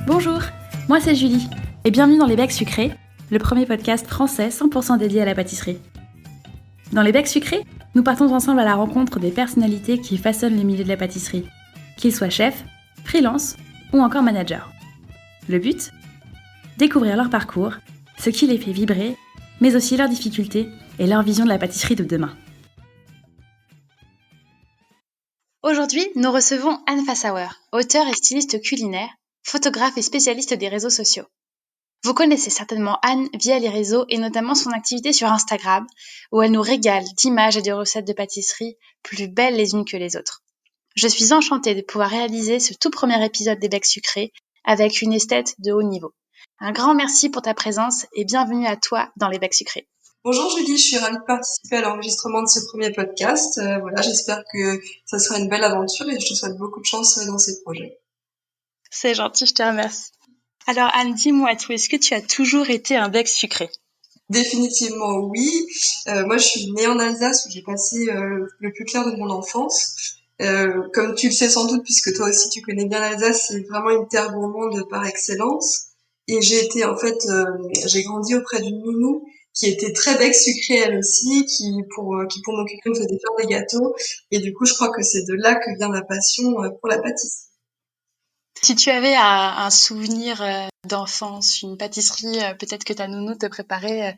Bonjour, moi c'est Julie, et bienvenue dans Les Becs Sucrés, le premier podcast français 100% dédié à la pâtisserie. Dans Les Becs Sucrés, nous partons ensemble à la rencontre des personnalités qui façonnent le milieu de la pâtisserie, qu'ils soient chefs, freelance ou encore managers. Le but ? Découvrir leur parcours, ce qui les fait vibrer, mais aussi leurs difficultés et leur vision de la pâtisserie de demain. Aujourd'hui, nous recevons Anne Fassauer, auteure et styliste culinaire, photographe et spécialiste des réseaux sociaux. Vous connaissez certainement Anne via les réseaux et notamment son activité sur Instagram, où elle nous régale d'images et de recettes de pâtisserie plus belles les unes que les autres. Je suis enchantée de pouvoir réaliser ce tout premier épisode des Becs Sucrés avec une esthète de haut niveau. Un grand merci pour ta présence et bienvenue à toi dans les Becs Sucrés. Bonjour Julie, je suis ravie de participer à l'enregistrement de ce premier podcast. J'espère que ça sera une belle aventure et je te souhaite beaucoup de chance dans ces projets. C'est gentil, je te remercie. Alors Anne, dis-moi tout, est-ce que tu as toujours été un bec sucré ? Définitivement oui. Moi je suis née en Alsace où j'ai passé le plus clair de mon enfance. Comme tu le sais sans doute puisque toi aussi tu connais bien l'Alsace, c'est vraiment une terre gourmande par excellence. Et j'ai grandi auprès d'une nounou qui était très bec sucré elle aussi, qui pour m'occuper me faisait faire des gâteaux. Et du coup je crois que c'est de là que vient ma passion pour la pâtisserie. Si tu avais un souvenir d'enfance, une pâtisserie peut-être que ta nounou te préparait,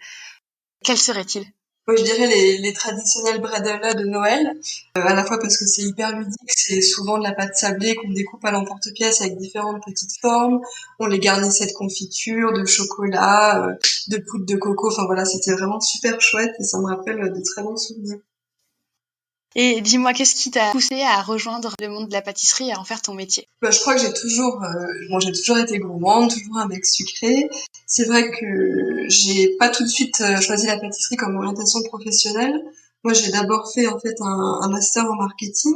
quel serait-il ? Moi, je dirais les traditionnels bredela de Noël, à la fois parce que c'est hyper ludique, c'est souvent de la pâte sablée qu'on découpe à l'emporte-pièce avec différentes petites formes. On les garnissait de confiture, de chocolat, de poudre de coco. Enfin voilà, c'était vraiment super chouette et ça me rappelle de très bons souvenirs. Et dis-moi, qu'est-ce qui t'a poussé à rejoindre le monde de la pâtisserie et à en faire ton métier ? Je crois que j'ai toujours été gourmande, toujours un bec sucré. C'est vrai que j'ai pas tout de suite choisi la pâtisserie comme orientation professionnelle. Moi, j'ai d'abord fait en fait un master en marketing.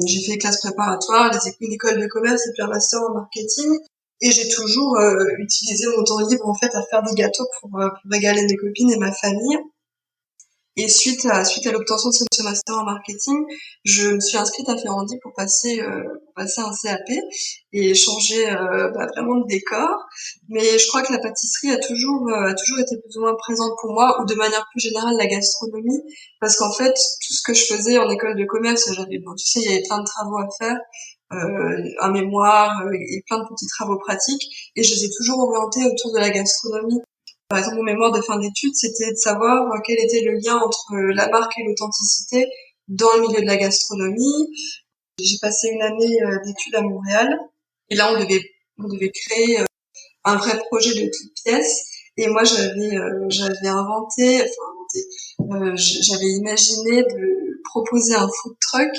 J'ai fait classe préparatoire, une école de commerce et puis un master en marketing. Et j'ai toujours utilisé mon temps libre en fait à faire des gâteaux pour régaler mes copines et ma famille. Et suite à l'obtention de ce master en marketing, je me suis inscrite à Ferrandi pour passer un CAP et changer vraiment de décor. Mais je crois que la pâtisserie a toujours été plus ou moins présente pour moi, ou de manière plus générale la gastronomie, parce qu'en fait tout ce que je faisais en école de commerce, il y avait plein de travaux à faire, un mémoire et plein de petits travaux pratiques, et je les ai toujours orientés autour de la gastronomie. Par exemple, mon mémoire de fin d'études, c'était de savoir quel était le lien entre la marque et l'authenticité dans le milieu de la gastronomie. J'ai passé une année d'études à Montréal et là, on devait créer un vrai projet de toute pièce. Et moi, j'avais imaginé de proposer un food truck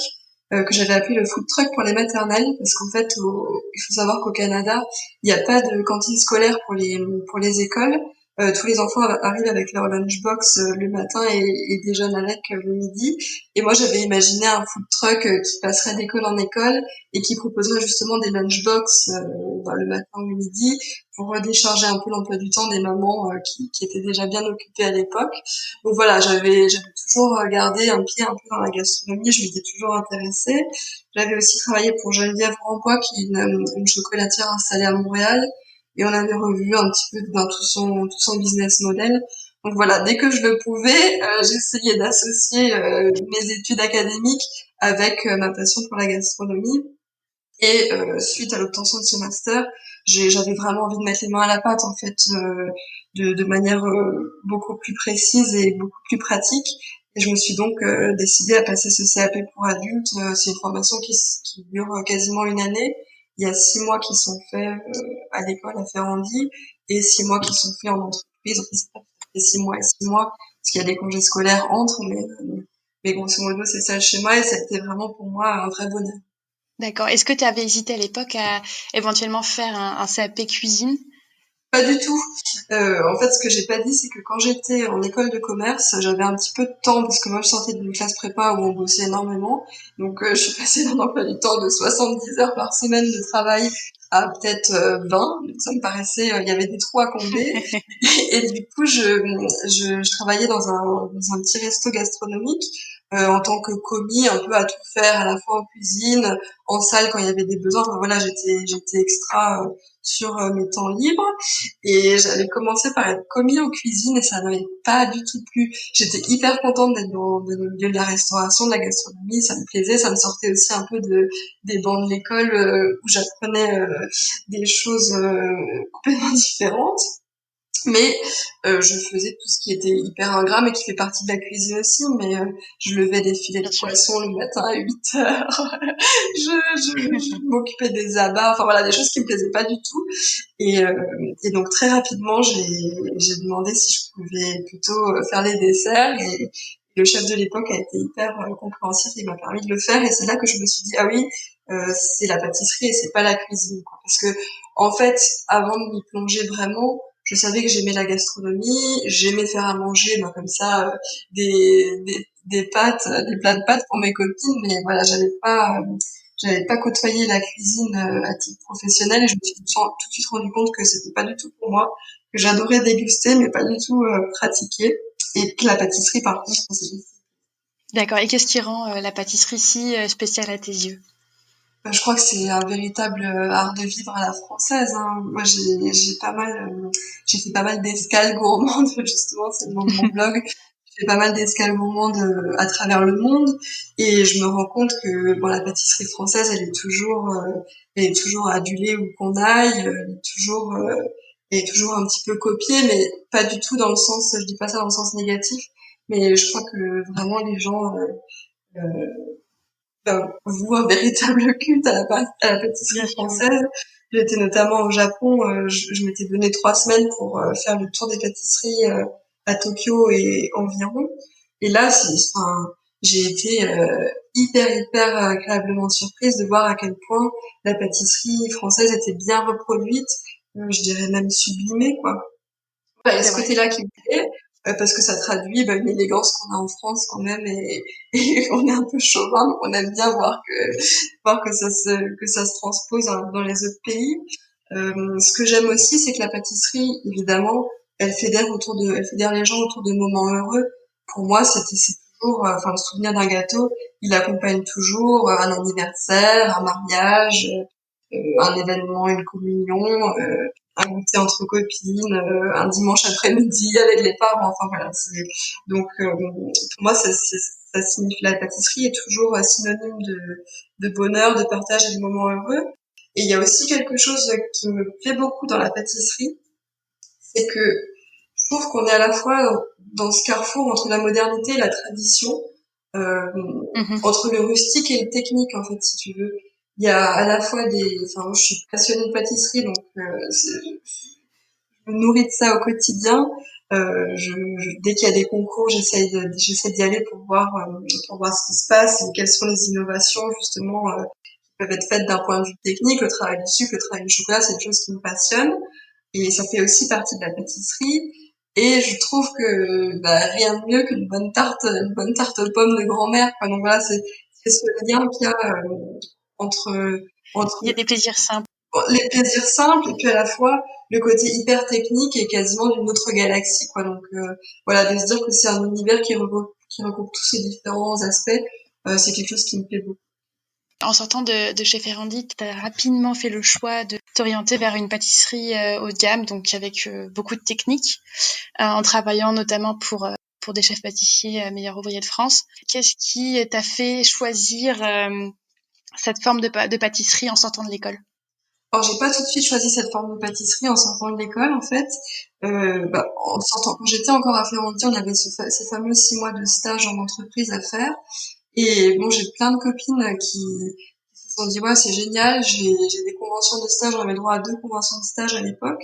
que j'avais appelé le food truck pour les maternelles, parce qu'en fait, il faut savoir qu'au Canada, il n'y a pas de cantine scolaire pour les écoles. Tous les enfants arrivent avec leur lunchbox le matin et déjeunent avec le midi. Et moi, j'avais imaginé un food truck qui passerait d'école en école et qui proposerait justement des lunchbox le matin ou le midi pour décharger un peu l'emploi du temps des mamans qui étaient déjà bien occupées à l'époque. Donc voilà, j'avais toujours gardé un pied un peu dans la gastronomie, je m'étais toujours intéressée. J'avais aussi travaillé pour Geneviève Rambois, qui est une chocolatière installée à Montréal, et on avait revu un petit peu tout son business model. Donc voilà, dès que je le pouvais, j'essayais d'associer mes études académiques avec ma passion pour la gastronomie. Et suite à l'obtention de ce master, j'avais vraiment envie de mettre les mains à la pâte en fait, de manière beaucoup plus précise et beaucoup plus pratique. Et je me suis donc décidée à passer ce CAP pour adultes. C'est une formation qui dure quasiment une année. Il y a 6 mois qui sont faits à l'école à Ferrandi et 6 mois qui sont faits en entreprise. En fait, c'est pas tout à fait 6 mois et 6 mois parce qu'il y a des congés scolaires entre, mais grosso modo c'est ça le schéma et ça a été vraiment pour moi un vrai bonheur. D'accord. Est-ce que tu avais hésité à l'époque à éventuellement faire un CAP cuisine ? Pas du tout. En fait, ce que j'ai pas dit, c'est que quand j'étais en école de commerce, j'avais un petit peu de temps parce que moi, je sortais d'une classe prépa où on bossait énormément. Donc, je suis passée d'un emploi du temps de 70 heures par semaine de travail à peut-être 20. Donc, ça me paraissait, il y avait des trous à combler. Et du coup, je travaillais dans un petit resto gastronomique en tant que commis, un peu à tout faire, à la fois en cuisine, en salle quand il y avait des besoins. Enfin, voilà, j'étais extra sur mes temps libres. Et j'avais commencé par être commis en cuisine et ça n'avait pas du tout plu. J'étais hyper contente d'être dans le milieu de la restauration, de la gastronomie, ça me plaisait, ça me sortait aussi un peu des bancs de l'école où j'apprenais des choses complètement différentes. Mais je faisais tout ce qui était hyper ingrat, mais qui fait partie de la cuisine aussi. Mais je levais des filets de Bien sûr. poisson le matin à 8 heures. Je m'occupais des abats. Enfin voilà, des choses qui me plaisaient pas du tout. Et, euh, et donc très rapidement, j'ai demandé si je pouvais plutôt faire les desserts. Et le chef de l'époque a été hyper compréhensif. Il m'a permis de le faire. Et c'est là que je me suis dit, ah oui, c'est la pâtisserie et c'est pas la cuisine, quoi. Parce que en fait, avant de m'y plonger vraiment, je savais que j'aimais la gastronomie, j'aimais faire à manger, comme ça, des pâtes, des plats de pâtes pour mes copines, mais voilà, j'avais pas côtoyé la cuisine à titre professionnel et je me suis tout de suite rendu compte que c'était pas du tout pour moi, que j'adorais déguster, mais pas du tout pratiquer. Et que la pâtisserie, par contre, D'accord. Et qu'est-ce qui rend la pâtisserie si spéciale à tes yeux? je crois que c'est un véritable art de vivre à la française, hein. Moi, j'ai fait pas mal d'escales gourmandes, justement, c'est le nom de mon blog. J'ai fait pas mal d'escales gourmandes à travers le monde et je me rends compte que bon, la pâtisserie française, elle est toujours adulée où qu'on aille, elle est toujours un petit peu copiée, mais pas du tout dans le sens, je dis pas ça dans le sens négatif, mais je crois que vraiment les gens vouent un véritable culte à la Bien pâtisserie sûr, oui. française. J'étais notamment au Japon, je m'étais donné 3 semaines pour faire le tour des pâtisseries à Tokyo et environ. Et là, enfin, j'ai été hyper agréablement surprise de voir à quel point la pâtisserie française était bien reproduite, je dirais même sublimée, quoi. Bah, il y a C'est ce vrai. côté-là qui me plaît, parce que ça traduit une élégance qu'on a en France quand même, et on est un peu chauvin, donc on aime bien voir que ça se transpose dans les autres pays. Ce que j'aime aussi, c'est que la pâtisserie, évidemment, elle fédère les gens autour de moments heureux. Pour moi, c'est toujours, enfin, le souvenir d'un gâteau, il accompagne toujours un anniversaire, un mariage, un événement, une communion, un goûter entre copines, un dimanche après-midi avec les parents. Enfin voilà. Donc pour moi, ça signifie la pâtisserie est toujours synonyme de bonheur, de partage et de moments heureux. Et il y a aussi quelque chose qui me plaît beaucoup dans la pâtisserie, c'est que je trouve qu'on est à la fois dans ce carrefour entre la modernité et la tradition, euh, Mhm. entre le rustique et le technique en fait, si tu veux. Il y a à la fois enfin moi je suis passionnée de pâtisserie, donc je me nourris de ça au quotidien. Dès qu'il y a des concours, j'essaie d'y aller pour voir ce qui se passe et quelles sont les innovations justement qui peuvent être faites d'un point de vue technique. Le travail du sucre, le travail du chocolat, c'est une chose qui me passionne et ça fait aussi partie de la pâtisserie. Et je trouve que rien de mieux une bonne tarte aux pommes de grand-mère, quoi. Donc voilà, c'est ce lien qu'il y a entre Il y a entre des plaisirs simples. les plaisirs simples et puis à la fois le côté hyper technique et quasiment d'une autre galaxie, quoi. Donc voilà, de se dire que c'est un univers qui regroupe tous ces différents aspects, c'est quelque chose qui me plaît beaucoup. En sortant de chez Ferrandi, tu as rapidement fait le choix de t'orienter vers une pâtisserie haut de gamme, donc avec beaucoup de techniques, en travaillant notamment pour des chefs pâtissiers meilleurs ouvriers de France. Qu'est-ce qui t'a fait choisir cette forme de pâtisserie en sortant de l'école? Alors j'ai pas tout de suite choisi cette forme de pâtisserie en sortant de l'école en fait. En sortant, quand j'étais encore à Ferrandi, on avait ces fameux 6 mois de stage en entreprise à faire. Et bon, j'ai plein de copines qui se sont dit ouais c'est génial, j'ai des conventions de stage, on avait le droit à 2 conventions de stage à l'époque.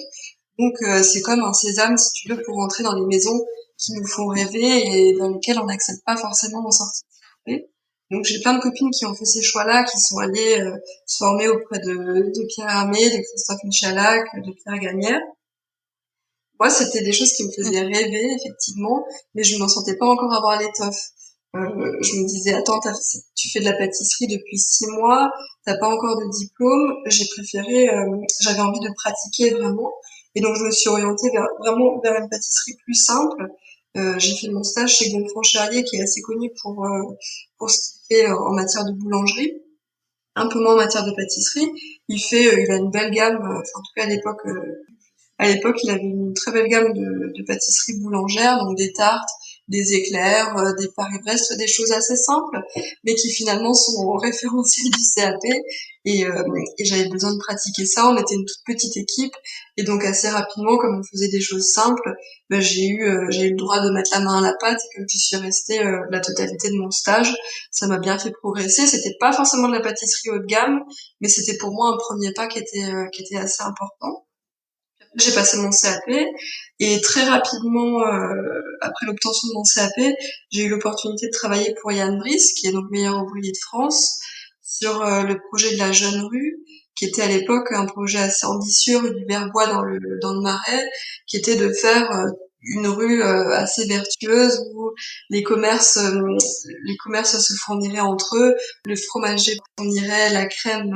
Donc c'est comme un sésame si tu veux pour rentrer dans les maisons qui nous font rêver et dans lesquelles on n'accepte pas forcément d'en sortir. Donc j'ai plein de copines qui ont fait ces choix-là, qui sont allées se former auprès de Pierre Hermé, de Christophe Michalak, de Pierre Gagnère. Moi, c'était des choses qui me faisaient Mhm. rêver, effectivement, mais je m'en sentais pas encore avoir l'étoffe. Je me disais, attends, tu fais de la pâtisserie depuis 6 mois, t'as pas encore de diplôme. J'avais envie de pratiquer vraiment. Et donc, je me suis orientée vraiment vers une pâtisserie plus simple, J'ai fait mon stage chez Gontran Charrier, qui est assez connu pour ce qu'il fait en matière de boulangerie, un peu moins en matière de pâtisserie. Il a une belle gamme, en tout cas à l'époque, il avait une très belle gamme de pâtisseries boulangères, donc des tartes, des éclairs, des Paris-Brest, des choses assez simples, mais qui finalement sont au référentiel du CAP. Et, euh, et j'avais besoin de pratiquer ça. On était une toute petite équipe, et donc assez rapidement, comme on faisait des choses simples, ben, j'ai eu le droit de mettre la main à la pâte, et comme j'y suis restée la totalité de mon stage, ça m'a bien fait progresser. C'était pas forcément de la pâtisserie haut de gamme, mais c'était pour moi un premier pas qui était assez important. J'ai passé mon CAP et très rapidement, après l'obtention de mon CAP, j'ai eu l'opportunité de travailler pour Yann Brice, qui est donc meilleur ouvrier de France, sur le projet de la Jeune Rue, qui était à l'époque un projet assez ambitieux, rue du Verbois dans le Marais, qui était de faire une rue assez vertueuse où les commerces, euh, les commerces se fourniraient entre eux, le fromager fournirait la crème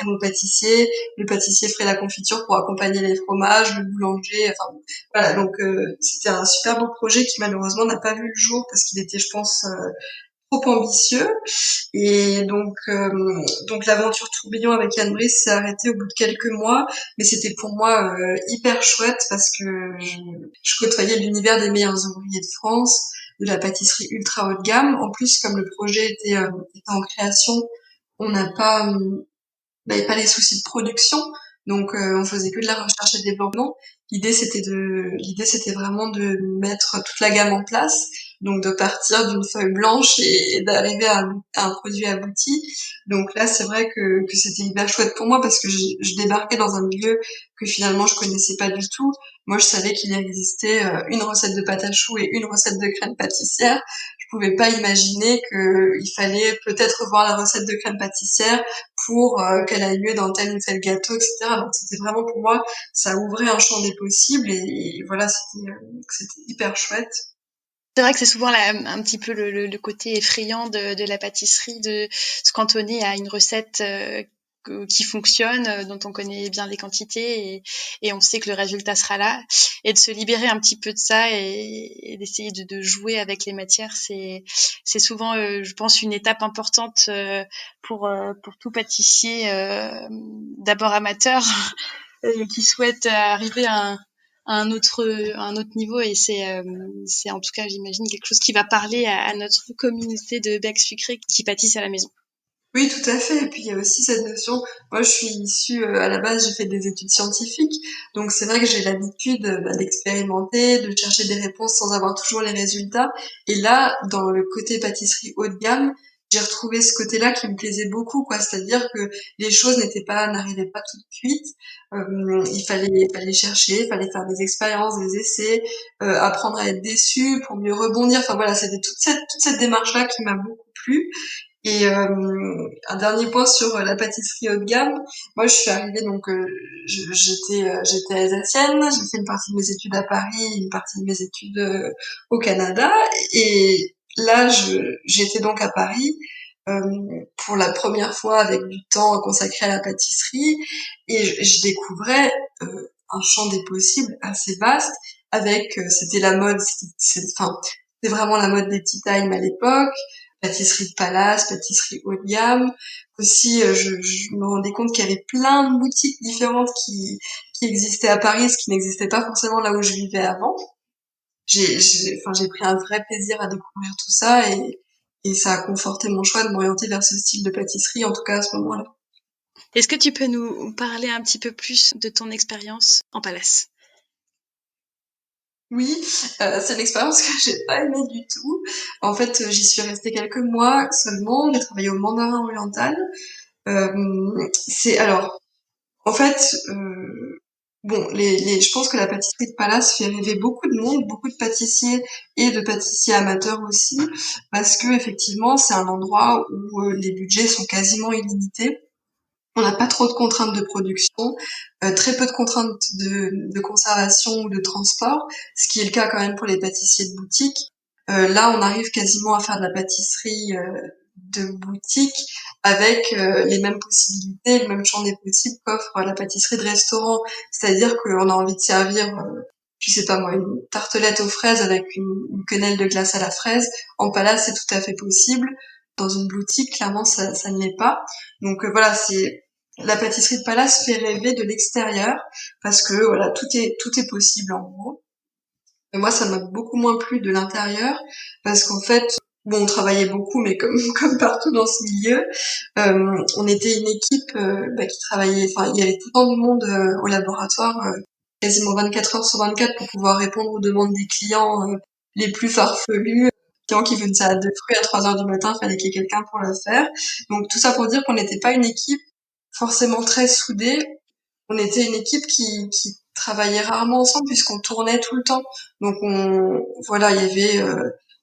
au pâtissier, le pâtissier ferait la confiture pour accompagner les fromages, le boulanger, enfin voilà, donc c'était un super beau projet qui malheureusement n'a pas vu le jour parce qu'il était, je pense, trop ambitieux. Et donc l'aventure tourbillon avec Yann Brice s'est arrêtée au bout de quelques mois, mais c'était pour moi hyper chouette parce que je côtoyais l'univers des meilleurs ouvriers de France, de la pâtisserie ultra haut de gamme. En plus, comme le projet était en création, on n'a pas n'avait pas les soucis de production, donc on faisait que de la recherche et développement. L'idée c'était vraiment de mettre toute la gamme en place, donc de partir d'une feuille blanche et d'arriver à un produit abouti. Donc là c'est vrai que c'était hyper chouette pour moi parce que je débarquais dans un milieu que finalement je connaissais pas du tout. Moi je savais qu'il existait une recette de pâte à choux et une recette de crème pâtissière. Je pouvais pas imaginer qu'il fallait peut-être revoir la recette de crème pâtissière pour qu'elle ait lieu dans tel ou tel gâteau, etc. Donc c'était vraiment pour moi, ça ouvrait un champ des possibles et voilà, c'était hyper chouette. C'est vrai que c'est souvent un petit peu le côté effrayant de la pâtisserie, de se cantonner à une recette qui fonctionne, dont on connaît bien les quantités et on sait que le résultat sera là. Et de se libérer un petit peu de ça et d'essayer de jouer avec les matières, c'est souvent, je pense, une étape importante pour tout pâtissier, d'abord amateur, qui souhaite arriver à un autre niveau et c'est en tout cas j'imagine quelque chose qui va parler à notre communauté de becs sucrés qui pâtissent à la maison. Oui, tout à fait. Et puis il y a aussi cette notion. Moi, je suis issue à la base, j'ai fait des études scientifiques, donc c'est vrai que j'ai l'habitude d'expérimenter, de chercher des réponses sans avoir toujours les résultats. Et là, dans le côté pâtisserie haut de gamme, j'ai retrouvé ce côté-là qui me plaisait beaucoup, quoi. C'est-à-dire que les choses n'arrivaient pas toutes cuites. Il fallait chercher, il fallait faire des expériences, des essais, apprendre à être déçu pour mieux rebondir. Enfin voilà, c'était toute cette démarche-là qui m'a beaucoup plu. Et un dernier point sur la pâtisserie haut de gamme. Moi, je suis arrivée donc j'étais alsacienne. J'ai fait une partie de mes études à Paris, une partie de mes études au Canada. Et là, j'étais donc à Paris euh, pour la première fois avec du temps consacré à la pâtisserie et je découvrais un champ des possibles assez vaste avec c'était la mode, c'était vraiment la mode des tea time à l'époque, pâtisserie de palace, pâtisserie haut de gamme. Aussi, je me rendais compte qu'il y avait plein de boutiques différentes qui existaient à Paris, ce qui n'existait pas forcément là où je vivais avant. J'ai pris un vrai plaisir à découvrir tout ça et ça a conforté mon choix de m'orienter vers ce style de pâtisserie, en tout cas à ce moment-là. Est-ce que tu peux nous parler un petit peu plus de ton expérience en palace? Oui, c'est une expérience que j'ai pas aimée du tout. En fait, j'y suis restée quelques mois seulement. J'ai travaillé au Mandarin Oriental. C'est alors, en fait, bon, je pense que la pâtisserie de Palace fait rêver beaucoup de monde, beaucoup de pâtissiers et de pâtissiers amateurs aussi, parce que effectivement, c'est un endroit où les budgets sont quasiment illimités. On n'a pas trop de contraintes de production, très peu de contraintes de conservation ou de transport, ce qui est le cas quand même pour les pâtissiers de boutique. Là, on arrive quasiment à faire de la pâtisserie de boutique avec les mêmes possibilités, le même champ des possibles qu'offre la pâtisserie de restaurant. C'est-à-dire qu'on a envie de servir je sais pas moi, une tartelette aux fraises avec une quenelle de glace à la fraise. En palace, c'est tout à fait possible. Dans une boutique, clairement, ça ne l'est pas. Donc voilà, c'est la pâtisserie de palace fait rêver de l'extérieur parce que voilà, tout est possible en gros. Et moi, ça m'a beaucoup moins plu de l'intérieur parce qu'en fait, bon, on travaillait beaucoup, mais comme comme partout dans ce milieu, on était une équipe qui travaillait. Enfin, il y avait tout le temps du monde au laboratoire, quasiment 24 heures sur 24 pour pouvoir répondre aux demandes des clients les plus farfelus. Clients qui veulent une salade de fruits à 3 heures du matin, fallait qu'il y ait quelqu'un pour le faire. Donc tout ça pour dire qu'on n'était pas une équipe forcément très soudée. On était une équipe qui travaillait rarement ensemble puisqu'on tournait tout le temps. Donc voilà, il y avait,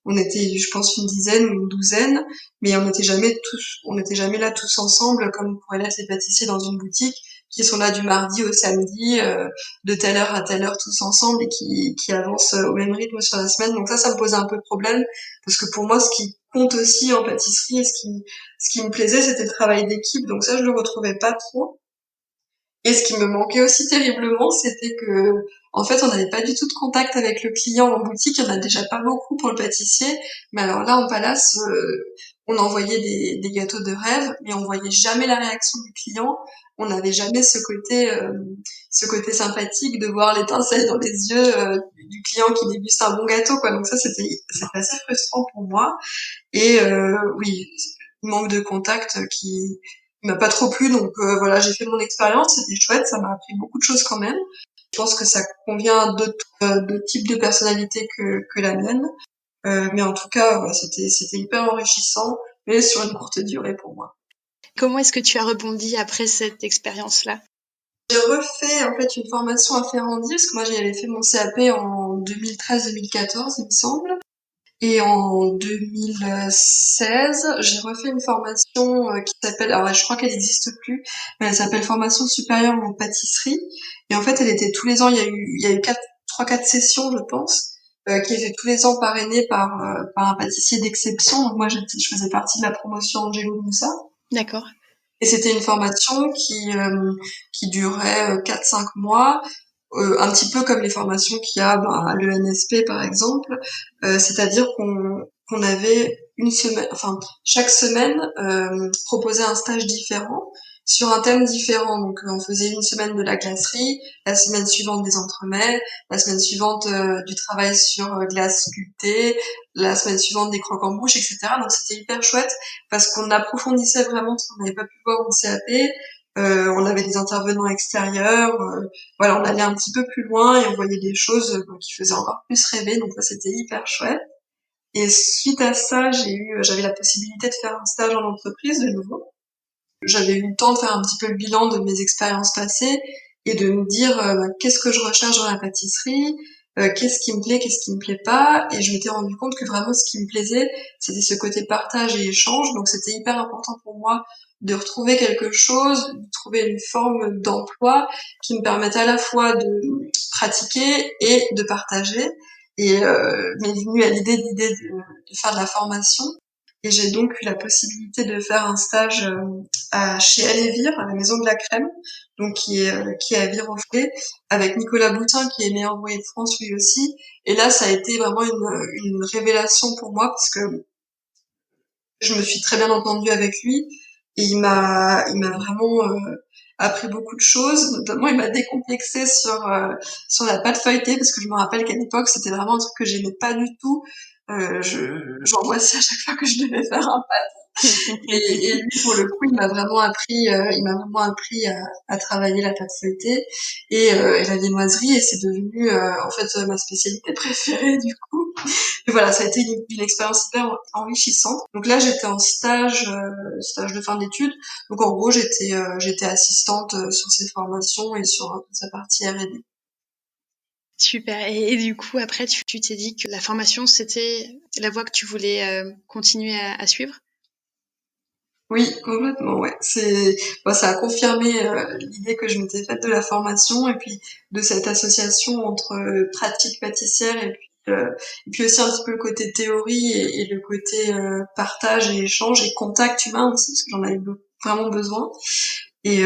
on était, je pense, une dizaine ou une douzaine, mais on n'était jamais là tous ensemble comme pourraient l'être les pâtissiers dans une boutique qui sont là du mardi au samedi, de telle heure à telle heure tous ensemble et qui avancent au même rythme sur la semaine. Donc ça me posait un peu de problème parce que pour moi, ce qui compte aussi en pâtisserie et ce qui me plaisait, c'était le travail d'équipe. Donc ça, je le retrouvais pas trop. Et ce qui me manquait aussi terriblement, c'était que, en fait, on n'avait pas du tout de contact avec le client en boutique. Il y en a déjà pas beaucoup pour le pâtissier. Mais alors là, en palace, on envoyait des gâteaux de rêve, mais on voyait jamais la réaction du client. On n'avait jamais ce côté sympathique de voir l'étincelle dans les yeux du client qui déguste un bon gâteau, quoi. Donc ça, c'était assez frustrant pour moi. Et oui, manque de contact qui m'a pas trop plu, donc voilà, j'ai fait mon expérience, c'était chouette, ça m'a appris beaucoup de choses quand même. Je pense que ça convient à d'autres types de personnalités que la mienne, mais en tout cas, voilà, c'était hyper enrichissant, mais sur une courte durée pour moi. Comment est-ce que tu as rebondi après cette expérience-là? J'ai refait en fait une formation à Ferrandi, parce que moi j'avais fait mon CAP en 2013-2014, il me semble. Et en 2016, j'ai refait une formation qui s'appelle, alors je crois qu'elle n'existe plus, mais elle s'appelle Formation supérieure en pâtisserie. Et en fait, elle était tous les ans, il y a eu 3-4 sessions, je pense, qui étaient tous les ans parrainées par un pâtissier d'exception. Donc moi, je faisais partie de la promotion Angelo Moussa. D'accord. Et c'était une formation qui durait 4-5 mois, un petit peu comme les formations qu'il y a à l'ENSP par exemple, c'est-à-dire qu'on avait une semaine, enfin chaque semaine proposait un stage différent sur un thème différent. Donc on faisait une semaine de la glacerie, la semaine suivante des entremets, la semaine suivante du travail sur glace sculptée, la semaine suivante des croques en bouche, etc. Donc c'était hyper chouette parce qu'on approfondissait vraiment ce qu'on n'avait pas pu voir en CAP. On avait des intervenants extérieurs, voilà, on allait un petit peu plus loin et on voyait des choses qui faisaient encore plus rêver, donc ça c'était hyper chouette. Et suite à ça, j'avais la possibilité de faire un stage en entreprise de nouveau. J'avais eu le temps de faire un petit peu le bilan de mes expériences passées et de me dire qu'est-ce que je recherche dans la pâtisserie, qu'est-ce qui me plaît, qu'est-ce qui me plaît pas, et je m'étais rendu compte que vraiment ce qui me plaisait, c'était ce côté partage et échange, donc c'était hyper important pour moi de retrouver quelque chose, de trouver une forme d'emploi qui me permette à la fois de pratiquer et de partager, et m'est venue à l'idée de faire de la formation. Et j'ai donc eu la possibilité de faire un stage chez Alévire, à la Maison de la Crème, donc qui est à Viroflay, avec Nicolas Boutin, qui est meilleur ouvrier de France lui aussi. Et là, ça a été vraiment une révélation pour moi, parce que je me suis très bien entendue avec lui, et il m'a vraiment appris beaucoup de choses. Notamment, il m'a décomplexé sur la pâte feuilletée, parce que je me rappelle qu'à l'époque, c'était vraiment un truc que j'aimais pas du tout. J'angoissais à chaque fois que je devais faire un et lui, pour le coup, il m'a vraiment appris à travailler la pâte feuilletée et la viennoiserie, et c'est devenu en fait ma spécialité préférée du coup. Et voilà, ça a été une expérience hyper enrichissante. Donc là, j'étais en stage de fin d'études. Donc en gros, j'étais assistante sur ces formations et sur sa partie R&D. Super. Et du coup, après, tu t'es dit que la formation, c'était la voie que tu voulais continuer à suivre? Oui, complètement, ouais. Ça a confirmé l'idée que je m'étais faite de la formation et puis de cette association entre pratique pâtissière et puis aussi un petit peu le côté théorie et le côté partage et échange et contact humain aussi, parce que j'en avais vraiment besoin. Et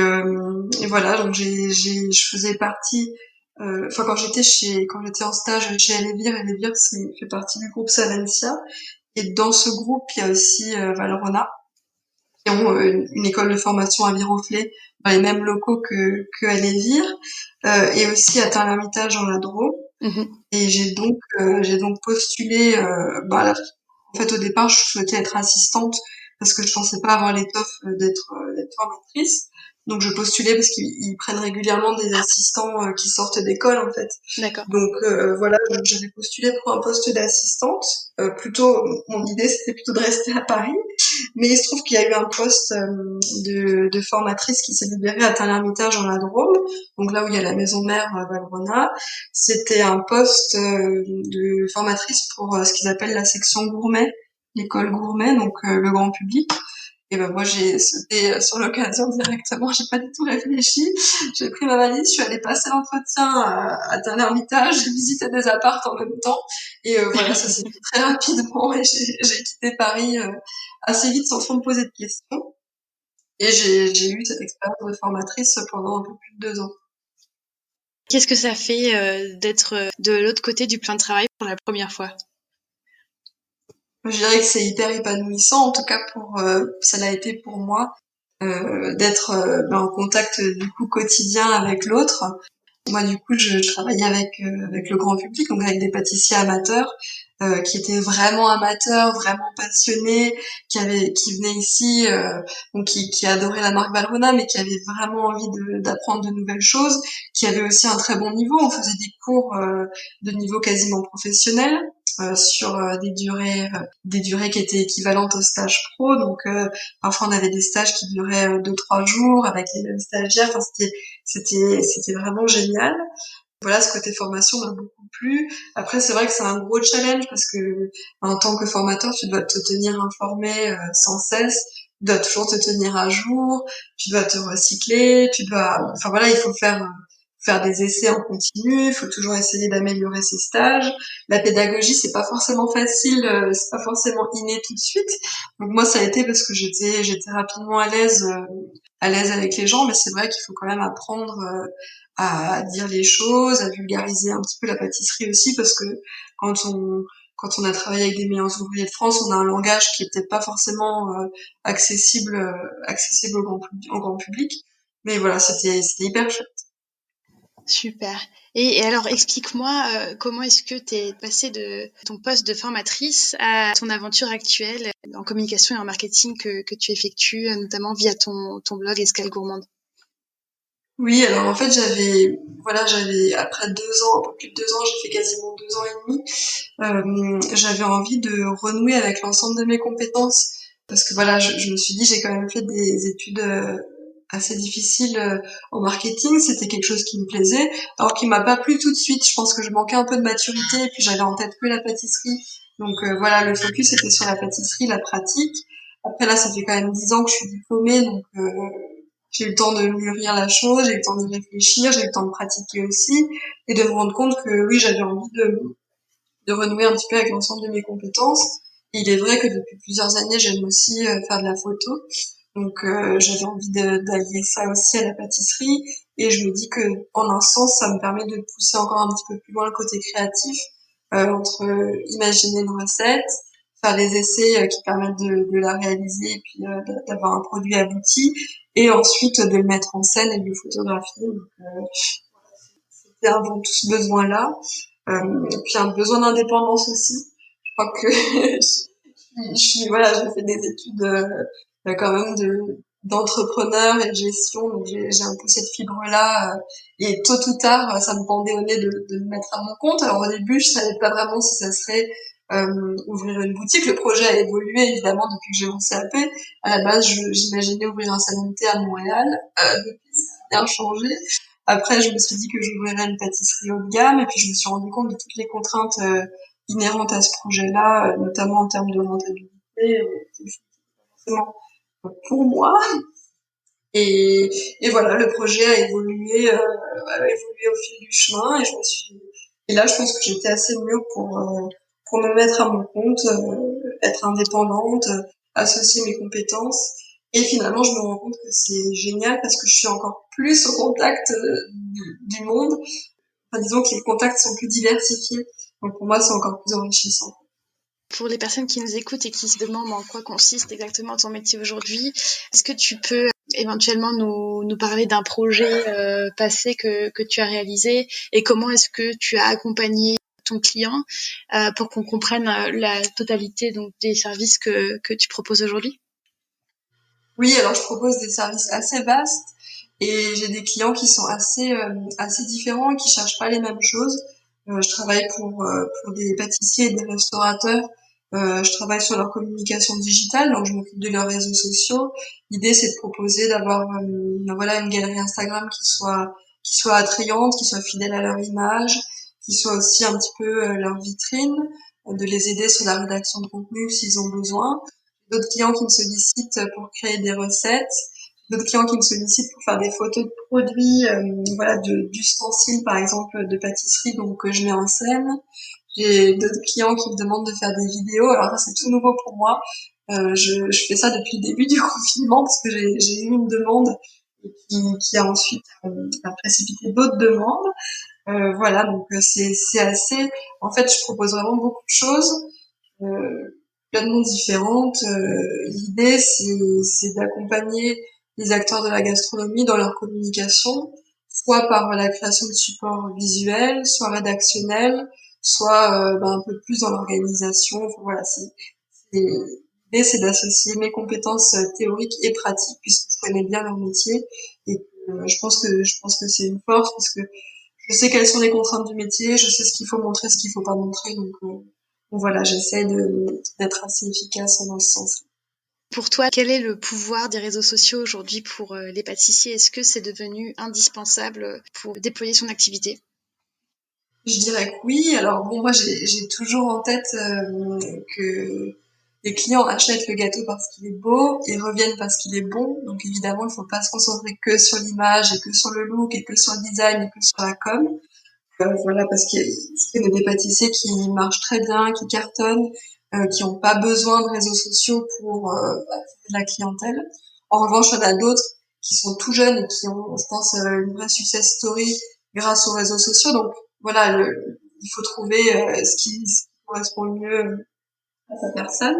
voilà, donc je faisais partie quand j'étais en stage chez Elevir, fait partie du groupe Savencia. Et dans ce groupe, il y a aussi Valrhona, qui ont une école de formation à Viroflay, dans les mêmes locaux que Elevir, et aussi à Tain-l'Hermitage dans la Drôme. Et j'ai donc postulé. En fait, au départ, je souhaitais être assistante parce que je pensais pas avoir l'étoffe d'être formatrice. Donc, je postulais parce qu'ils prennent régulièrement des assistants qui sortent d'école, en fait. D'accord. Donc, voilà, donc j'avais postulé pour un poste d'assistante. Plutôt, mon idée, c'était plutôt de rester à Paris. Mais il se trouve qu'il y a eu un poste de formatrice qui s'est libéré à Tain-l'Hermitage dans la Drôme, donc là où il y a la maison mère Valrhona. C'était un poste de formatrice pour ce qu'ils appellent la section gourmet, l'école gourmet, donc le grand public. Et ben moi j'ai sauté sur l'occasion directement, j'ai pas du tout réfléchi. J'ai pris ma valise, je suis allée passer l'entretien à Tain-l'Hermitage, j'ai visité des apparts en même temps. Et voilà, ça s'est fait très rapidement et j'ai quitté Paris assez vite sans trop me poser de questions. Et j'ai eu cette expérience de formatrice pendant un peu plus de 2 ans. Qu'est-ce que ça fait d'être de l'autre côté du plan de travail pour la première fois? Je dirais que c'est hyper épanouissant, en tout cas ça l'a été pour moi, d'être en contact du coup quotidien avec l'autre. Moi du coup je travaillais avec le grand public, donc avec des pâtissiers amateurs qui étaient vraiment amateurs, vraiment passionnés, qui venaient ici, donc qui adoraient la marque Valrhona, mais qui avaient vraiment envie d'apprendre de nouvelles choses, qui avaient aussi un très bon niveau. On faisait des cours de niveau quasiment professionnel sur des durées qui étaient équivalentes au stage pro. Donc parfois on avait des stages qui duraient 2-3 jours avec les mêmes stagiaires. Enfin, c'était vraiment génial. Voilà, ce côté formation m'a beaucoup plu. Après, c'est vrai que c'est un gros challenge parce que en tant que formateur, tu dois te tenir informé sans cesse, tu dois toujours te tenir à jour, tu dois te recycler, enfin voilà, il faut faire des essais en continu, il faut toujours essayer d'améliorer ses stages. La pédagogie, c'est pas forcément facile, c'est pas forcément inné tout de suite. Donc moi, ça a été parce que j'étais rapidement à l'aise avec les gens, mais c'est vrai qu'il faut quand même apprendre à dire les choses, à vulgariser un petit peu la pâtisserie aussi, parce que quand on quand on a travaillé avec des meilleurs ouvriers de France, on a un langage qui est peut-être pas forcément accessible au grand public. Mais voilà, c'était hyper chouette. Super. Et alors, explique-moi comment est-ce que tu es passée de ton poste de formatrice à ton aventure actuelle en communication et en marketing que tu effectues, notamment via ton blog Escale Gourmande. Oui, alors en fait j'avais après 2 ans, un peu plus de 2 ans, j'ai fait quasiment 2 ans et demi. J'avais envie de renouer avec l'ensemble de mes compétences parce que voilà, je me suis dit j'ai quand même fait des études assez difficiles en marketing, c'était quelque chose qui me plaisait, alors qui m'a pas plu tout de suite. Je pense que je manquais un peu de maturité et puis j'avais en tête que la pâtisserie. Donc voilà, le focus était sur la pâtisserie, la pratique. Après là, ça fait quand même 10 ans que je suis diplômée, donc j'ai eu le temps de mûrir la chose, j'ai eu le temps d'y réfléchir, j'ai eu le temps de pratiquer aussi et de me rendre compte que oui, j'avais envie de renouer un petit peu avec l'ensemble de mes compétences. Et il est vrai que depuis plusieurs années, j'aime aussi faire de la photo. Donc j'avais envie d'allier ça aussi à la pâtisserie. Et je me dis que en un sens, ça me permet de pousser encore un petit peu plus loin le côté créatif, entre imaginer une recette, faire des essais qui permettent de la réaliser et puis d'avoir un produit abouti, et ensuite de le mettre en scène et de le photographier. Donc c'était avant tout ce besoin-là. Et puis un besoin d'indépendance aussi. Je crois que voilà, j'ai fait des études quand même d'entrepreneur et de gestion, donc j'ai un peu cette fibre-là. Et tôt ou tard, ça me pendait au nez de me mettre à mon compte. Alors au début, je savais pas vraiment si ça serait ouvrir une boutique. Le projet a évolué évidemment depuis que j'ai mon CAP. À la base, j'imaginais ouvrir un salon de thé à Montréal. Depuis, ça a bien changé. Après, je me suis dit que j'ouvrirais une pâtisserie haut de gamme, et puis je me suis rendu compte de toutes les contraintes inhérentes à ce projet-là, notamment en termes de rentabilité, forcément pour moi. Et voilà, le projet a évolué au fil du chemin, et là, je pense que j'étais assez mûre pour me mettre à mon compte, être indépendante, associer mes compétences. Et finalement, je me rends compte que c'est génial parce que je suis encore plus au contact du monde. enfin, disons que les contacts sont plus diversifiés. Donc pour moi, c'est encore plus enrichissant. Pour les personnes qui nous écoutent et qui se demandent en quoi consiste exactement ton métier aujourd'hui, est-ce que tu peux éventuellement nous parler d'un projet passé que tu as réalisé et comment est-ce que tu as accompagné ton client pour qu'on comprenne la totalité donc, des services que tu proposes aujourd'hui? Oui, alors je propose des services assez vastes et j'ai des clients qui sont assez différents et qui cherchent pas les mêmes choses. Je travaille pour des pâtissiers et des restaurateurs. Je travaille sur leur communication digitale, donc je m'occupe de leurs réseaux sociaux. L'idée, c'est de proposer d'avoir voilà une galerie Instagram qui soit attrayante, qui soit fidèle à leur image, qui soit aussi un petit peu leur vitrine, de les aider sur la rédaction de contenu s'ils ont besoin. D'autres clients qui me sollicitent pour créer des recettes, d'autres clients qui me sollicitent pour faire des photos de produits, voilà, d'ustensiles par exemple de pâtisserie, donc que je mets en scène. J'ai d'autres clients qui me demandent de faire des vidéos. Alors ça c'est tout nouveau pour moi. Je fais ça depuis le début du confinement parce que j'ai eu une demande et qui a ensuite a précipité d'autres demandes. Voilà, donc c'est assez. En fait, je propose vraiment beaucoup de choses. Pleinement différentes. L'idée, c'est d'accompagner les acteurs de la gastronomie dans leur communication, soit par la création de supports visuels, soit rédactionnels, soit un peu plus dans l'organisation. Enfin, voilà, l'idée, c'est d'associer mes compétences théoriques et pratiques, puisque je connais bien leur métier, et je pense que c'est une force, parce que je sais quelles sont les contraintes du métier, je sais ce qu'il faut montrer, ce qu'il faut pas montrer, donc voilà, j'essaie d'être assez efficace dans ce sens. Pour toi, quel est le pouvoir des réseaux sociaux aujourd'hui pour les pâtissiers? Est-ce que c'est devenu indispensable pour déployer son activité? Je dirais que oui. Alors bon, moi j'ai toujours en tête que les clients achètent le gâteau parce qu'il est beau et reviennent parce qu'il est bon. Donc évidemment, il faut pas se concentrer que sur l'image et que sur le look et que sur le design et que sur la com. Voilà, parce qu'il y a des pâtissiers qui marchent très bien, qui cartonnent, qui n'ont pas besoin de réseaux sociaux pour attirer de la clientèle. En revanche, il y en a d'autres qui sont tout jeunes et qui ont, je pense, une vraie success story grâce aux réseaux sociaux. Donc voilà, il faut trouver ce qui correspond le mieux à sa personne.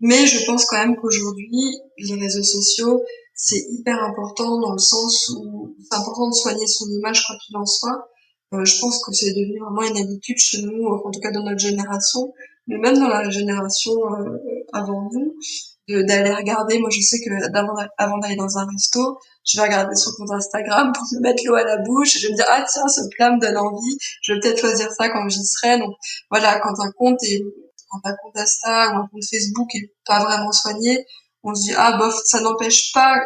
Mais je pense quand même qu'aujourd'hui, les réseaux sociaux, c'est hyper important dans le sens où c'est important de soigner son image quoi qu'il en soit. Je pense que c'est devenu vraiment une habitude chez nous, en tout cas dans notre génération, mais même dans la génération avant nous, d'aller regarder. Moi, je sais que avant d'aller dans un resto, je vais regarder son compte Instagram pour me mettre l'eau à la bouche. Je vais me dire, ah tiens, ce plat me donne envie. Je vais peut-être choisir ça quand j'y serai. Donc voilà, quand un compte Insta ou un compte Facebook est pas vraiment soigné, on se dit ah bof, ça n'empêche pas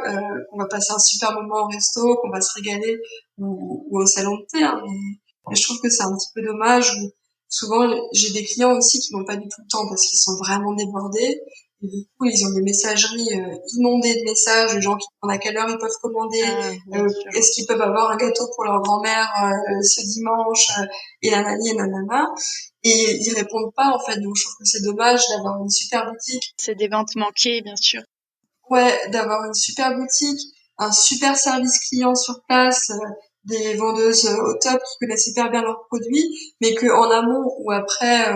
qu'on va passer un super moment au resto, qu'on va se régaler ou au salon de thé, hein, mais je trouve que c'est un petit peu dommage. Souvent j'ai des clients aussi qui n'ont pas du tout le temps parce qu'ils sont vraiment débordés. Et du coup, ils ont des messageries inondées de messages, de gens qui demandent à quelle heure ils peuvent commander, Bien sûr. est-ce qu'ils peuvent avoir un gâteau pour leur grand-mère ce dimanche, et nanani et nanana. Et ils répondent pas, en fait. Donc, je trouve que c'est dommage d'avoir une super boutique. C'est des ventes manquées, bien sûr. Ouais, d'avoir une super boutique, un super service client sur place, des vendeuses au top qui connaissent hyper bien leurs produits, mais que en amont ou après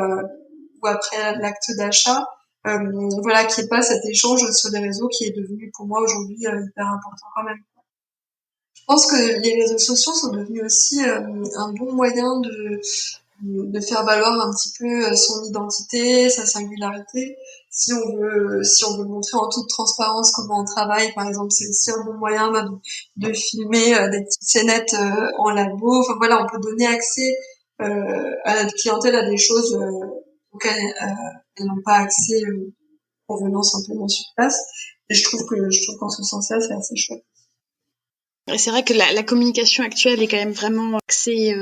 l'acte d'achat, voilà, qu'il n'y ait pas cet échange sur les réseaux qui est devenu pour moi aujourd'hui hyper important quand même. Je pense que les réseaux sociaux sont devenus aussi un bon moyen de faire valoir un petit peu son identité, sa singularité. Si on veut montrer en toute transparence comment on travaille, par exemple, c'est aussi un bon moyen de filmer des petites scénettes en labo. Enfin voilà, on peut donner accès à notre clientèle à des choses auxquelles elles n'ont pas accès en venant simplement sur place. Et je trouve qu'en ce sens-là, c'est assez chouette. Et c'est vrai que la communication actuelle est quand même vraiment axée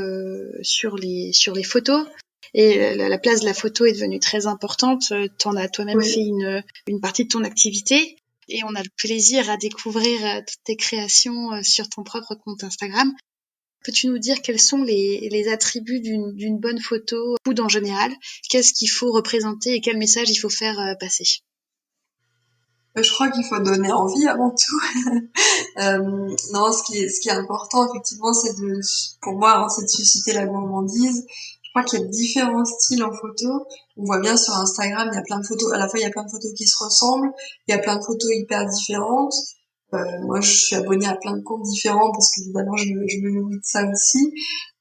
sur les photos. Et la place de la photo est devenue très importante. Tu en as toi-même Oui. fait une partie de ton activité. Et on a le plaisir à découvrir toutes tes créations sur ton propre compte Instagram. Peux-tu nous dire quels sont les attributs d'une bonne photo, ou en général, qu'est-ce qu'il faut représenter et quel message il faut faire passer? Je crois qu'il faut donner envie avant tout. Non, ce qui est important, effectivement, pour moi, hein, c'est de susciter la gourmandise. Je crois qu'il y a différents styles en photo. On voit bien sur Instagram, il y a plein de photos. À la fois, il y a plein de photos qui se ressemblent. Il y a plein de photos hyper différentes. Moi, je suis abonnée à plein de comptes différents parce qu'évidemment, je me nourris de ça aussi.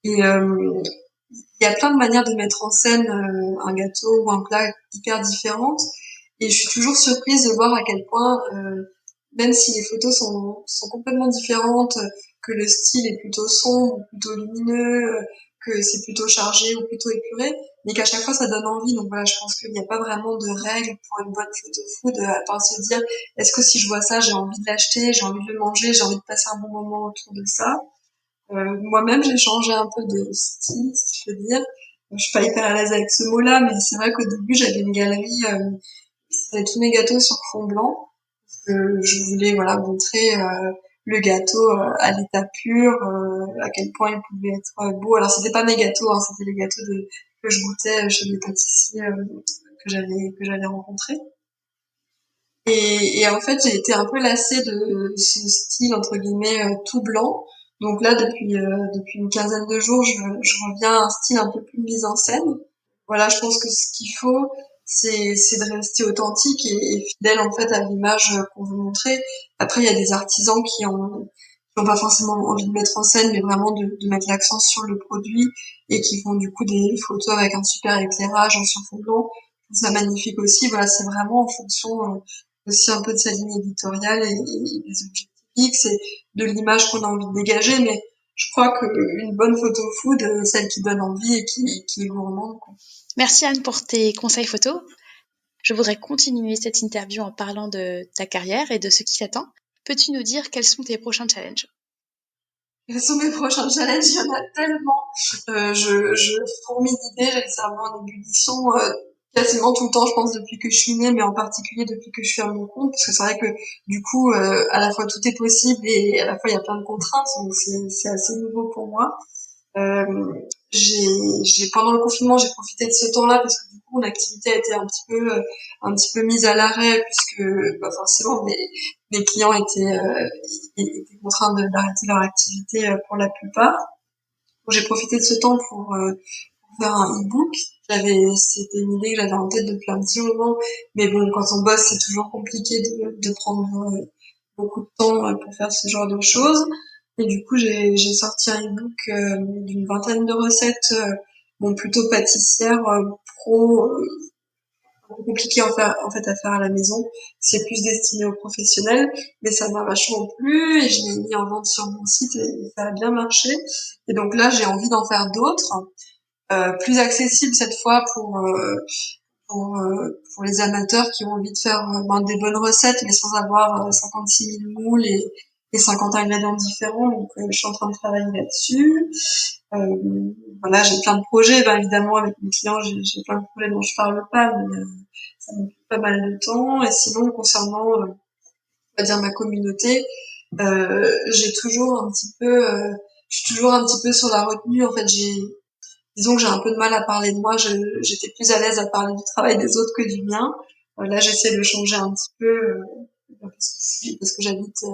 Et il y a plein de manières de mettre en scène un gâteau ou un plat hyper différentes. Et je suis toujours surprise de voir à quel point, même si les photos sont complètement différentes, que le style est plutôt sombre ou plutôt lumineux, que c'est plutôt chargé ou plutôt épuré, mais qu'à chaque fois ça donne envie. Donc voilà, je pense qu'il n'y a pas vraiment de règle pour une bonne photo food, à part se dire, est-ce que si je vois ça, j'ai envie de l'acheter, j'ai envie de le manger, j'ai envie de passer un bon moment autour de ça. Moi-même, j'ai changé un peu de style, si je peux dire. Je suis pas hyper à l'aise avec ce mot-là, mais c'est vrai qu'au début, j'avais une galerie, c'était tous mes gâteaux sur fond blanc. Je voulais, voilà, montrer le gâteau à l'état pur, à quel point il pouvait être beau. Alors, c'était pas mes gâteaux, hein, c'était les gâteaux que je goûtais chez les pâtissiers que j'avais rencontrés. Et en fait, j'ai été un peu lassée de ce style, entre guillemets, tout blanc. Donc là, depuis une quinzaine de jours, je reviens à un style un peu plus mis en scène. Voilà, je pense que ce qu'il faut, c'est de rester authentique et fidèle, en fait, à l'image qu'on veut montrer. Après, il y a des artisans qui ont pas forcément envie de mettre en scène, mais vraiment de mettre l'accent sur le produit et qui font du coup des photos avec un super éclairage en sur fond blanc. C'est magnifique aussi. Voilà, c'est vraiment en fonction aussi un peu de sa ligne éditoriale et des objectifs fixes et de l'image qu'on a envie de dégager. Mais je crois qu'une bonne photo food, celle qui donne envie et qui est gourmande, quoi. Merci Anne pour tes conseils photos. Je voudrais continuer cette interview en parlant de ta carrière et de ce qui t'attend. Peux-tu nous dire quels sont tes prochains challenges? Quels sont mes prochains challenges? Il y en a tellement. Je fourmille d'idées, j'ai le cerveau en ébullition quasiment tout le temps, je pense, depuis que je suis née, mais en particulier depuis que je suis à mon compte, parce que c'est vrai que du coup, à la fois tout est possible et à la fois il y a plein de contraintes, donc c'est assez nouveau pour moi. Euh, pendant le confinement, j'ai profité de ce temps-là parce que du coup, mon activité a été un petit peu mise à l'arrêt puisque, bah, forcément, mes clients étaient contraints d'arrêter leur activité pour la plupart. Donc, j'ai profité de ce temps pour faire un e-book. C'était une idée que j'avais en tête depuis un petit moment, mais bon, quand on bosse, c'est toujours compliqué de prendre beaucoup de temps pour faire ce genre de choses. Et du coup, j'ai sorti un e-book d'une vingtaine de recettes, bon, plutôt pâtissières, pro, un peu compliqué en fait à faire à la maison. C'est plus destiné aux professionnels, mais ça m'a vachement plu et je l'ai mis en vente sur mon site et ça a bien marché. Et donc là, j'ai envie d'en faire d'autres, plus accessibles cette fois pour les amateurs qui ont envie de faire des bonnes recettes, mais sans avoir 56 000 moules et 50 ingrédients différents. Donc, je suis en train de travailler là-dessus. Voilà, j'ai plein de projets. Ben, évidemment, avec mes clients, j'ai plein de projets dont je parle pas, mais ça me prend pas mal de temps. Et sinon, concernant, on va dire, ma communauté, j'ai toujours un petit peu, je suis toujours un petit peu sur la retenue. En fait, disons que j'ai un peu de mal à parler de moi. J'étais plus à l'aise à parler du travail des autres que du mien. Là, j'essaie de changer un petit peu parce que j'habite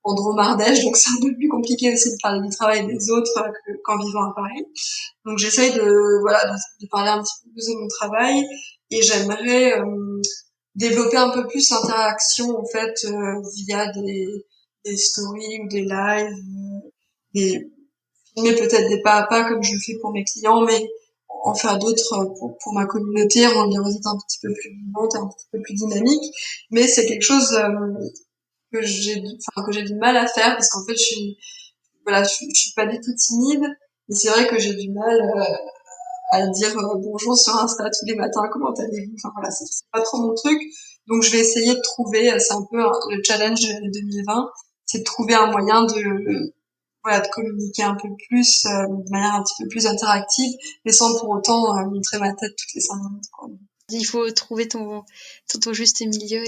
en Drôme-Ardèche, donc c'est un peu plus compliqué aussi de parler du travail des autres qu'en vivant à Paris. Donc j'essaye de parler un petit peu plus de mon travail et j'aimerais développer un peu plus l'interaction en fait via des stories ou des lives, des filmer peut-être des pas à pas comme je le fais pour mes clients, mais en faire d'autres pour ma communauté, rendre les recettes un petit peu plus vivantes, un petit peu plus dynamiques. Mais c'est quelque chose que j'ai du mal à faire parce qu'en fait je suis pas du tout timide, mais c'est vrai que j'ai du mal à dire bonjour sur Insta tous les matins, comment allez-vous. Enfin voilà, c'est pas trop mon truc. Donc je vais essayer de trouver, c'est un peu le challenge de l'année 2020, c'est de trouver un moyen de communiquer un peu plus, de manière un petit peu plus interactive, mais sans pour autant montrer ma tête toutes les 5 minutes, quoi. Il faut trouver ton juste milieu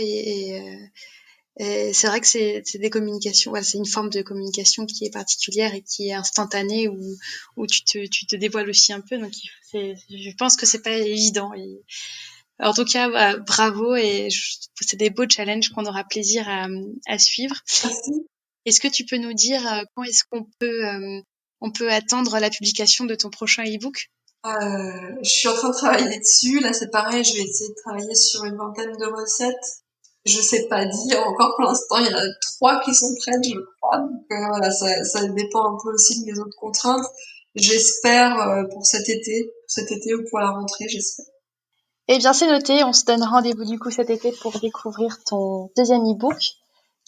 et c'est vrai que c'est des communications, ouais, c'est une forme de communication qui est particulière et qui est instantanée où tu te dévoiles aussi un peu. Donc je pense que c'est pas évident. En tout cas, bravo et c'est des beaux challenges qu'on aura plaisir à suivre. Merci. Est-ce que tu peux nous dire quand est-ce qu'on peut attendre la publication de ton prochain e-book? Je suis en train de travailler dessus. Là, c'est pareil, je vais essayer de travailler sur une vingtaine de recettes. Je sais pas dire encore pour l'instant, il y en a 3 qui sont prêtes, je crois. Donc voilà, ça dépend un peu aussi de mes autres contraintes. J'espère pour cet été ou pour la rentrée, j'espère. Eh bien, c'est noté. On se donne rendez-vous du coup cet été pour découvrir ton deuxième e-book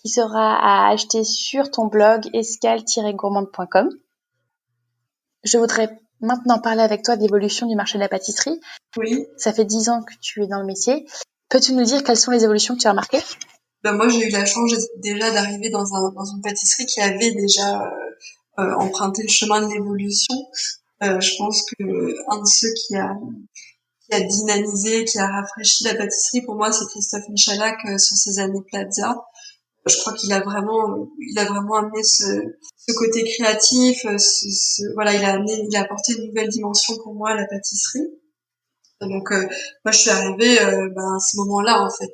qui sera à acheter sur ton blog escale-gourmande.com. Je voudrais maintenant parler avec toi de l'évolution du marché de la pâtisserie. Oui. Ça fait 10 ans que tu es dans le métier. Peux-tu nous dire quelles sont les évolutions que tu as remarquées? Ben moi, j'ai eu la chance déjà d'arriver dans une pâtisserie qui avait déjà emprunté le chemin de l'évolution. Je pense que un de ceux qui a dynamisé, qui a rafraîchi la pâtisserie, pour moi, c'est Christophe Michalak sur ses années Plaza. Je crois il a vraiment amené ce côté créatif, voilà, il a apporté une nouvelle dimension pour moi à la pâtisserie. Donc, moi, je suis arrivée, à ce moment-là, en fait,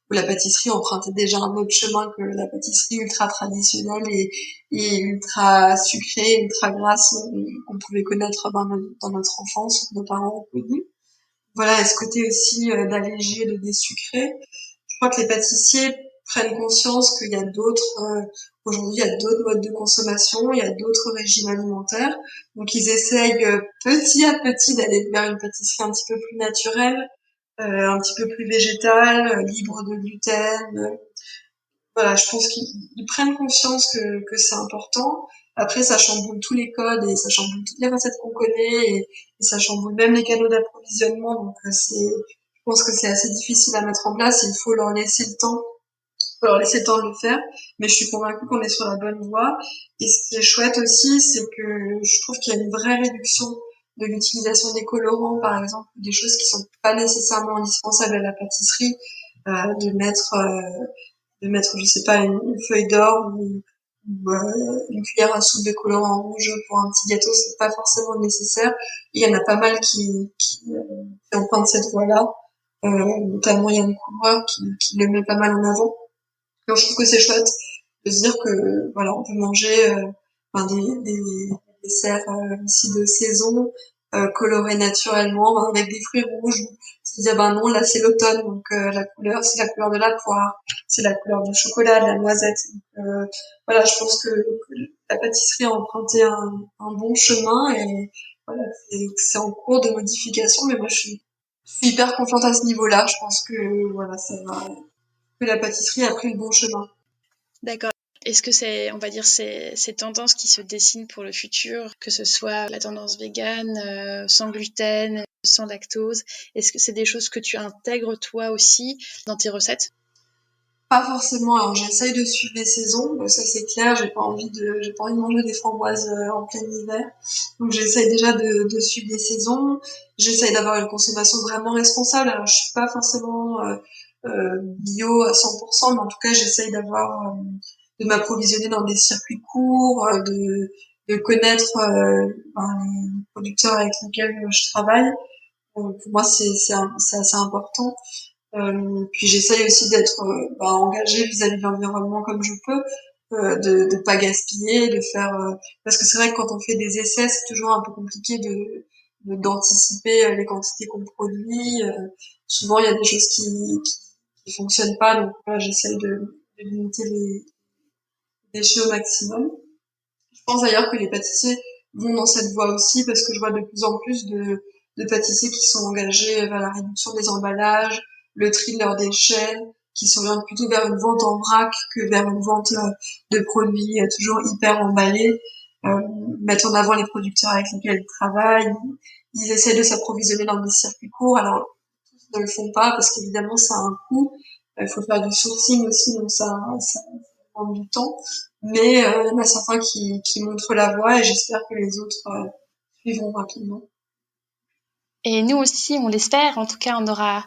où la pâtisserie empruntait déjà un autre chemin que la pâtisserie ultra traditionnelle et ultra sucrée, ultra grasse qu'on pouvait connaître dans notre enfance, nos parents ont connu. Voilà, et ce côté aussi d'alléger, de désucrer. Je crois que les pâtissiers prennent conscience qu'il y a aujourd'hui, il y a d'autres modes de consommation, il y a d'autres régimes alimentaires. Donc, ils essayent petit à petit d'aller vers une pâtisserie un petit peu plus naturelle, un petit peu plus végétale, libre de gluten. Voilà, je pense qu'ils prennent conscience que c'est important. Après, ça chamboule tous les codes et ça chamboule toutes les recettes qu'on connaît et ça chamboule même les canaux d'approvisionnement. Donc, je pense que c'est assez difficile à mettre en place. Il faut leur laisser le temps. Il faut leur laisser le temps de le faire. Mais je suis convaincue qu'on est sur la bonne voie. Et ce qui est chouette aussi, c'est que je trouve qu'il y a une vraie réduction de l'utilisation des colorants, par exemple, des choses qui sont pas nécessairement indispensables à la pâtisserie, de mettre, je sais pas, une feuille d'or ou une cuillère à soupe de colorant rouge pour un petit gâteau, c'est pas forcément nécessaire. Et il y en a pas mal qui empruntent cette voie-là, notamment Yann Couvreur qui le met pas mal en avant. Donc je trouve que c'est chouette de se dire que voilà, on peut manger des desserts ici de saison, colorés naturellement, avec des fruits rouges. Se dire non, là c'est l'automne, donc la couleur c'est la couleur de la poire, c'est la couleur du chocolat, de la noisette. Donc, voilà, je pense que la pâtisserie a emprunté un bon chemin et voilà, c'est en cours de modification, mais moi je suis hyper confiante à ce niveau-là. Je pense que voilà, ça va, que la pâtisserie a pris le bon chemin. D'accord. Est-ce que on va dire, ces tendances qui se dessinent pour le futur, que ce soit la tendance végane, sans gluten, sans lactose, est-ce que c'est des choses que tu intègres toi aussi dans tes recettes? Pas forcément. Alors j'essaye de suivre les saisons, ça c'est clair. J'ai pas envie de manger des framboises en plein hiver. Donc j'essaye déjà de suivre les saisons. J'essaye d'avoir une consommation vraiment responsable. Alors je suis pas forcément bio à 100%, mais en tout cas j'essaye de m'approvisionner dans des circuits courts, de connaître les producteurs avec lesquels je travaille. Pour moi c'est assez important. Puis j'essaye aussi d'être engagée vis-à-vis de l'environnement comme je peux, de pas gaspiller, de faire parce que c'est vrai que quand on fait des essais, c'est toujours un peu compliqué d'anticiper les quantités qu'on produit. Souvent il y a des choses qui fonctionnent pas, donc voilà, j'essaye de limiter les déchets au maximum. Je pense d'ailleurs que les pâtissiers vont dans cette voie aussi parce que je vois de plus en plus de pâtissiers qui sont engagés vers la réduction des emballages, le tri de leurs déchets, qui s'orientent plutôt vers une vente en vrac que vers une vente de produits toujours hyper emballés, mettent en avant les producteurs avec lesquels ils travaillent. Ils essaient de s'approvisionner dans des circuits courts. Alors, tous ne le font pas parce qu'évidemment, ça a un coût. Il faut faire du sourcing aussi, donc ça prend du temps. Mais il y en a certains qui montrent la voie et j'espère que les autres suivront rapidement. Et nous aussi, on l'espère. En tout cas, on aura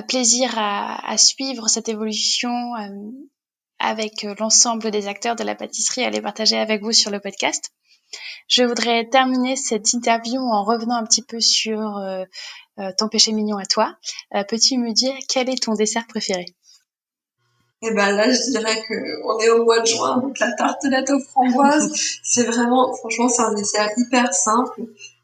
plaisir à suivre cette évolution avec l'ensemble des acteurs de la pâtisserie, à les partager avec vous sur le podcast. Je voudrais terminer cette interview en revenant un petit peu sur ton péché mignon à toi. Peux-tu me dire quel est ton dessert préféré? Et ben là, je dirais que on est au mois de juin, donc la tartelette aux framboises, c'est vraiment, franchement, c'est un dessert hyper simple,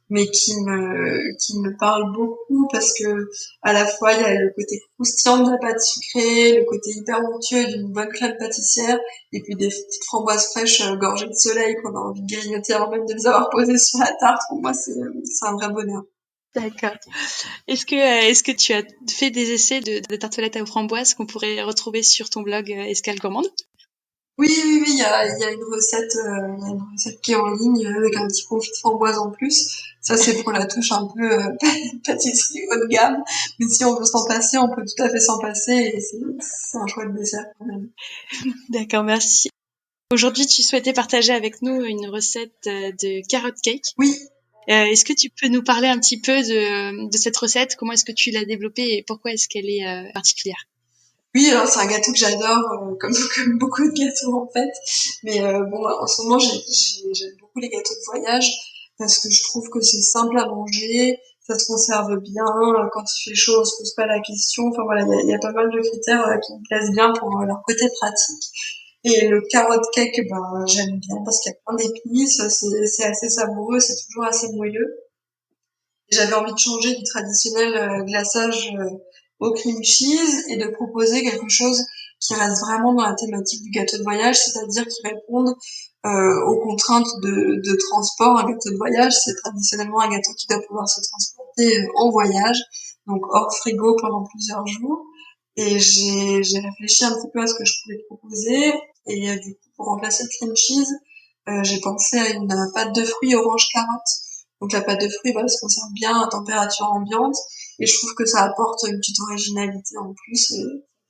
mais qui me parle beaucoup parce que à la fois il y a le côté croustillant de la pâte sucrée, le côté hyper onctueux d'une bonne crème pâtissière, et puis des petites framboises fraîches gorgées de soleil qu'on a envie de grignoter avant même de les avoir posées sur la tarte. Pour moi, c'est un vrai bonheur. D'accord. Est-ce que tu as fait des essais de tartelettes aux framboises qu'on pourrait retrouver sur ton blog Escale Gourmande? Oui, il y a une recette qui est en ligne avec un petit confit de framboise en plus. Ça, c'est pour la touche un peu pâtisserie haut de gamme. Mais si on veut s'en passer, on peut tout à fait s'en passer et c'est un chouette dessert quand même. D'accord, merci. Aujourd'hui, tu souhaitais partager avec nous une recette de carrot cake. Oui. Est-ce que tu peux nous parler un petit peu de cette recette? Comment est-ce que tu l'as développée et pourquoi est-ce qu'elle est particulière? Oui, alors c'est un gâteau que j'adore, comme beaucoup de gâteaux en fait. Mais bon, en ce moment, j'aime beaucoup les gâteaux de voyage parce que je trouve que c'est simple à manger, ça se conserve bien, quand il fait chaud, on se pose pas la question. Enfin voilà, il y a pas mal de critères qui me plaisent bien pour leur côté pratique. Et le carrot cake, ben j'aime bien parce qu'il y a plein d'épices, c'est assez savoureux, c'est toujours assez moelleux. J'avais envie de changer du traditionnel glaçage au cream cheese et de proposer quelque chose qui reste vraiment dans la thématique du gâteau de voyage, c'est-à-dire qui réponde aux contraintes de transport. Un gâteau de voyage, c'est traditionnellement un gâteau qui doit pouvoir se transporter en voyage, donc hors frigo pendant plusieurs jours. Et j'ai réfléchi un petit peu à ce que je pouvais proposer. Et du coup, pour remplacer le cream cheese, j'ai pensé à une pâte de fruits orange carotte. Donc la pâte de fruits, elle se conserve bien à température ambiante et je trouve que ça apporte une petite originalité en plus.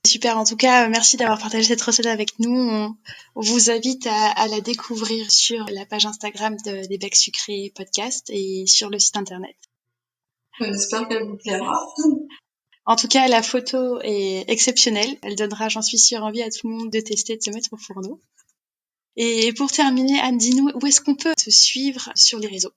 Super, en tout cas, merci d'avoir partagé cette recette avec nous. On vous invite à la découvrir sur la page Instagram des Becs Sucrés Podcast et sur le site internet. J'espère qu'elle vous plaira. En tout cas, la photo est exceptionnelle. Elle donnera, j'en suis sûre, envie à tout le monde de tester, de se mettre au fourneau. Et pour terminer, Anne, dis-nous, où est-ce qu'on peut te suivre sur les réseaux?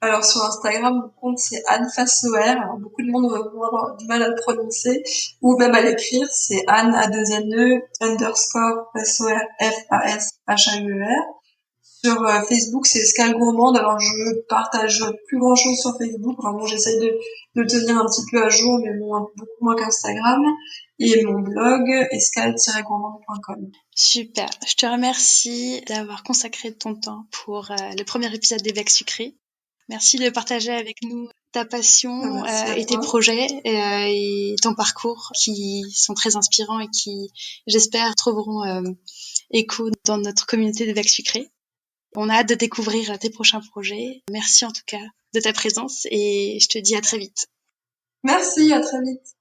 Alors sur Instagram, mon compte c'est Anne Fassoer. Alors beaucoup de monde vont avoir du mal à le prononcer ou même à l'écrire. C'est Anne A2NE _ Fassoer FASHAER. Sur Facebook, c'est Escale Gourmande. Alors je partage plus grand chose sur Facebook. Vraiment, j'essaye de le tenir un petit peu à jour, mais bon, beaucoup moins qu'Instagram. Et mon blog, escale-gourmande.com. Super. Je te remercie d'avoir consacré ton temps pour le premier épisode des Becs Sucrés. Merci de partager avec nous ta passion et tes projets et ton parcours qui sont très inspirants et qui, j'espère, trouveront écho dans notre communauté des Becs Sucrés. On a hâte de découvrir tes prochains projets. Merci en tout cas de ta présence et je te dis à très vite. Merci, à très vite.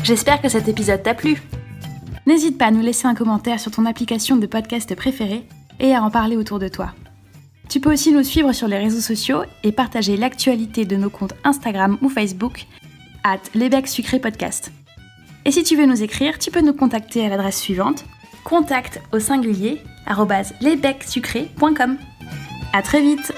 J'espère que cet épisode t'a plu. N'hésite pas à nous laisser un commentaire sur ton application de podcast préférée et à en parler autour de toi. Tu peux aussi nous suivre sur les réseaux sociaux et partager l'actualité de nos comptes Instagram ou Facebook @lesbecssucrés-podcast. Et si tu veux nous écrire, tu peux nous contacter à l'adresse suivante contact@lesbecssucrés.com. À très vite!